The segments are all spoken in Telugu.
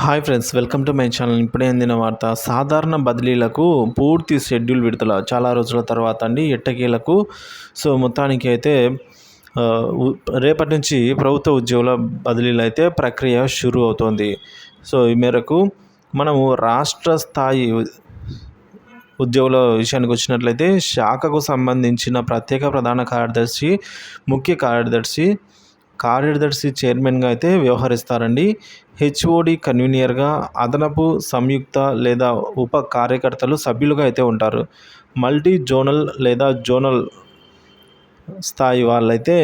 Hi friends, welcome to my channel. ఇప్పుడే అందిన వార్త. సాధారణ బదిలీలకు పూర్తి షెడ్యూల్ విడుదల చాలా రోజుల తర్వాత అండి ఎట్టకేలకు. మొత్తానికి అయితే రేపటి నుంచి ప్రభుత్వ ఉద్యోగుల బదిలీలు అయితే ప్రక్రియ షురూ అవుతోంది. ఈ మేరకు మనము రాష్ట్ర స్థాయి ఉద్యోగుల విషయానికి వచ్చినట్లయితే శాఖకు సంబంధించిన ప్రత్యేక ప్రధాన కార్యదర్శి, ముఖ్య కార్యదర్శి చైర్మన్గా అయితే వ్యవహరిస్తారండి. హెచ్ఓడి కన్వీనర్గా, అదనపు సంయుక్త లేదా ఉప కార్యకర్తలు సభ్యులుగా అయితే ఉంటారు. మల్టీ జోనల్ లేదా జోనల్ స్థాయి వాళ్ళైతే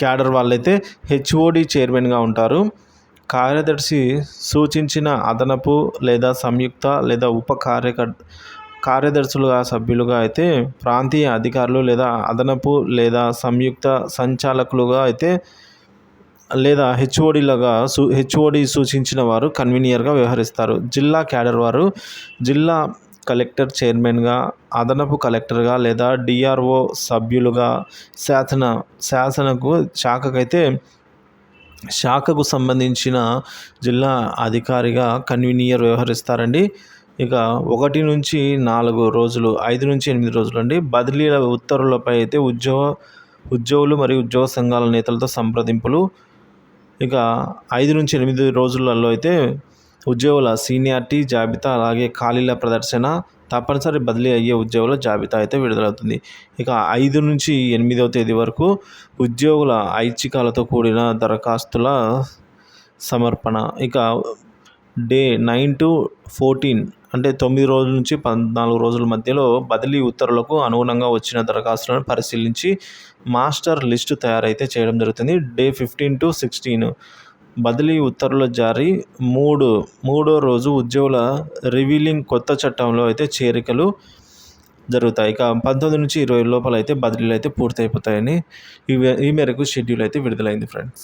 క్యాడర్ వాళ్ళైతే హెచ్ఓడి చైర్మన్గా ఉంటారు. కార్యదర్శి సూచించిన అదనపు లేదా సంయుక్త లేదా ఉప కార్యదర్శులుగా సభ్యులుగా అయితే ప్రాంతీయ అధికారులు లేదా అదనపు లేదా సంయుక్త సంచాలకులుగా అయితే లేదా హెచ్ఓడి సూచించిన వారు కన్వీనర్గా వ్యవహరిస్తారు. జిల్లా క్యాడర్ వారు జిల్లా కలెక్టర్ చైర్మన్గా, అదనపు కలెక్టర్గా లేదా డిఆర్ఓ సభ్యులుగా, శాఖకు సంబంధించిన జిల్లా అధికారిగా కన్వీనర్ వ్యవహరిస్తారండి. ఇక 1 నుంచి 4 రోజులు, 5 నుంచి 8 రోజులు అండి బదిలీల ఉత్తర్వులపై అయితే ఉద్యోగులు మరియు ఉద్యోగ సంఘాల నేతలతో సంప్రదింపులు. ఇక 5 నుంచి 8 రోజులలో అయితే ఉద్యోగుల సీనియారిటీ జాబితా, అలాగే ఖాళీల ప్రదర్శన, తప్పనిసరి బదిలీ అయ్యే ఉద్యోగుల జాబితా అయితే విడుదలవుతుంది. ఇక 5 నుంచి 8వ తేదీ వరకు ఉద్యోగుల ఐచ్ఛికాలతో కూడిన దరఖాస్తుల సమర్పణ. ఇక డే 9 to 14 అంటే 9 రోజుల నుంచి 14 రోజుల మధ్యలో బదిలీ ఉత్తర్వులకు అనుగుణంగా వచ్చిన దరఖాస్తులను పరిశీలించి మాస్టర్ లిస్టు తయారైతే చేయడం జరుగుతుంది. డే 15 to 16 బదిలీ ఉత్తర్వుల జారీ. మూడో రోజు ఉద్యోగుల రివీలింగ్, కొత్త చట్టంలో అయితే చేరికలు జరుగుతాయి. ఇక 19 నుంచి 20 లోపల అయితే బదిలీలు అయితే పూర్తయిపోతాయని ఈ మేరకు షెడ్యూల్ అయితే విడుదలైంది ఫ్రెండ్స్.